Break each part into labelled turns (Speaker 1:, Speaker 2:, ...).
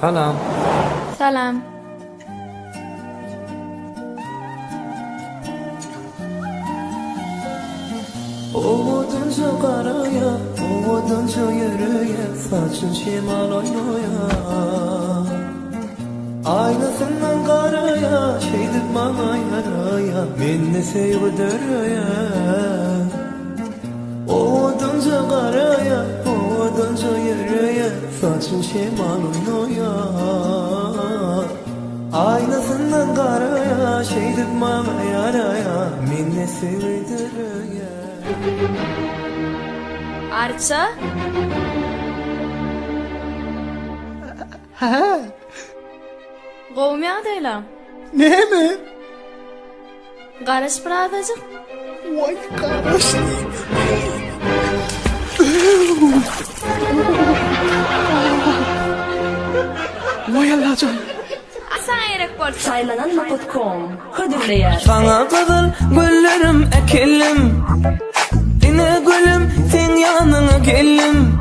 Speaker 1: Salam.
Speaker 2: Salam.
Speaker 3: Oğudunca qaraya, oğudunca yürüye, saçın şimal oynoya. Aynasından qaraya, şeydir bana yaraya, minni sevdürüye. Oğudunca qaraya, oğudunca yürüye, saçın şimal oynoya. Aynasından qaraya, şeydir bana yaraya, minni sevdürüye.
Speaker 2: Arça?
Speaker 4: Ha,
Speaker 2: Qovmiya deylam.
Speaker 4: ne mi?
Speaker 2: Qarash biradacık.
Speaker 4: Vay kardeş. Vay Allah'ım.
Speaker 2: Asan erek bolsa.
Speaker 5: Saylananma.com Hıdırlayar.
Speaker 3: Sana kızıl güllerim ekelim, yine gülüm sen yanına gelim.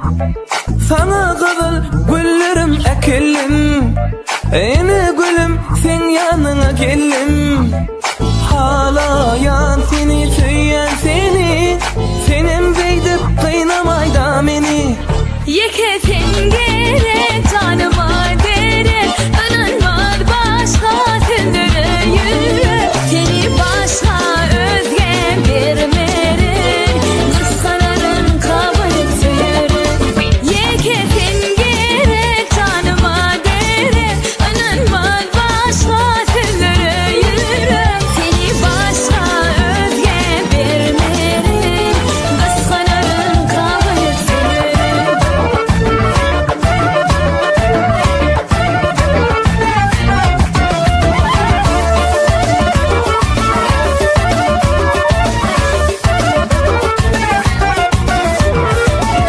Speaker 3: Sana kızıl güllerim ekelim, yine gülüm sen yanına gelim. Hala yan seni söyleyen seni, senin beydip kıynamayda beni.
Speaker 2: Yekesin gerek canıma derim. Önünmez başka tündürü yürü. Seni başka özge vermerim. Kıskanırım kabul sürüm. Yekesin gerek canıma derim. Önünmez başka tündürü yürü. Seni başka özge vermerim. Kıskanırım kabul sürüm.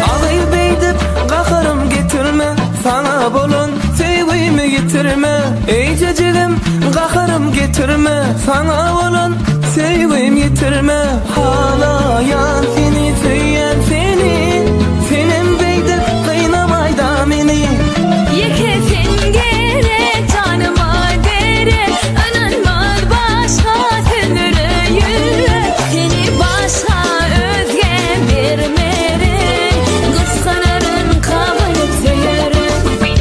Speaker 3: Ağayı beydip qakarım getirme, sana bolun sevgimi yitirme. Ey cacığım qakarım getirme, sana bolun sevgim yitirme. Hala yan seni söyleyen seni, senin beydip kıynamayda beni.
Speaker 2: Yekesin gerek canıma derim. Önünmez başka tündürü yürü. Seni başka özge vermerim. Kıskanırım kabul sürüm.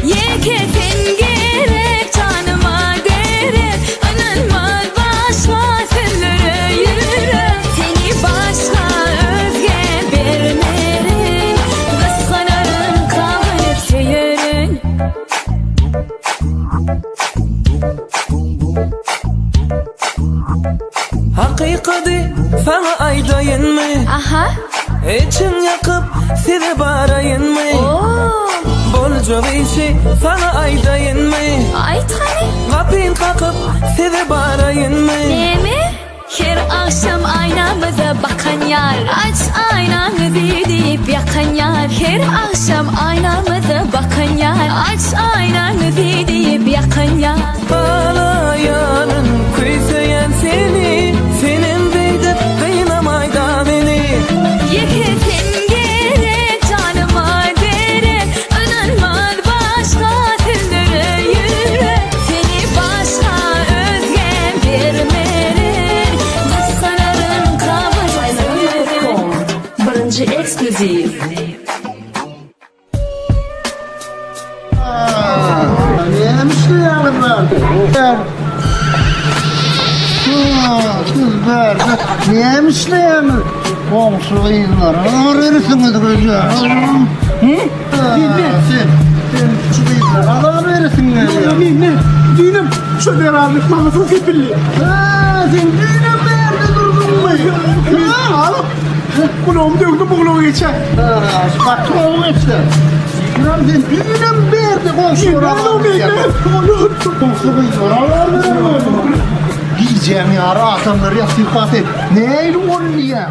Speaker 2: Yekesin gerek canıma derim. Önünmez başka tündürü yürü. Seni başka özge vermerim. Kıskanırım kabul sürüm.
Speaker 3: Hakikati sana aydayın mı?
Speaker 2: Aha.
Speaker 3: İçim yakıp seni barayın mı?
Speaker 2: Oo.
Speaker 3: Bolca işi sana aydayın mı?
Speaker 2: Ay tane.
Speaker 3: Kapın kakıp seni barayın mı?
Speaker 2: Ne mi? Her akşam aynamıza bakan yar. Aç aynanı deyip yakan yar. Her akşam aynamıza bakan yar. Aç aynanı deyip yakan yar.
Speaker 3: Hala yarın kuysayan seni, senin beydip kıynamayda beni.
Speaker 2: Yekesin gerek canıma derim. Önünmez başka tündürü yürü. Seni başka özge vermerim. Kıskanırım kabul sürüm.
Speaker 5: Saylananma.com Birinci ekskluzif.
Speaker 4: Neymiş yani ben? Kızlar, neymiş yani? Komşu kıyınlar, verirsin hadi gözü. Sen şu kıyınlar, Allah verirsin hadi. Ne? Düğünüm, şu beraberlik mahsus kepilli. Sen düğünüm nerede durdun mu? Alıp, kulağımı döktüm, bu kulağımı geçer. Bak, kulağımı geçer. Lan sen düğünüm nerede komşu oralar? Komşu kıyınlar, Allah verirsin. Yiyeceğim ya, rahatımdır ya, dikkat et. Neyle onu yiyeceğim?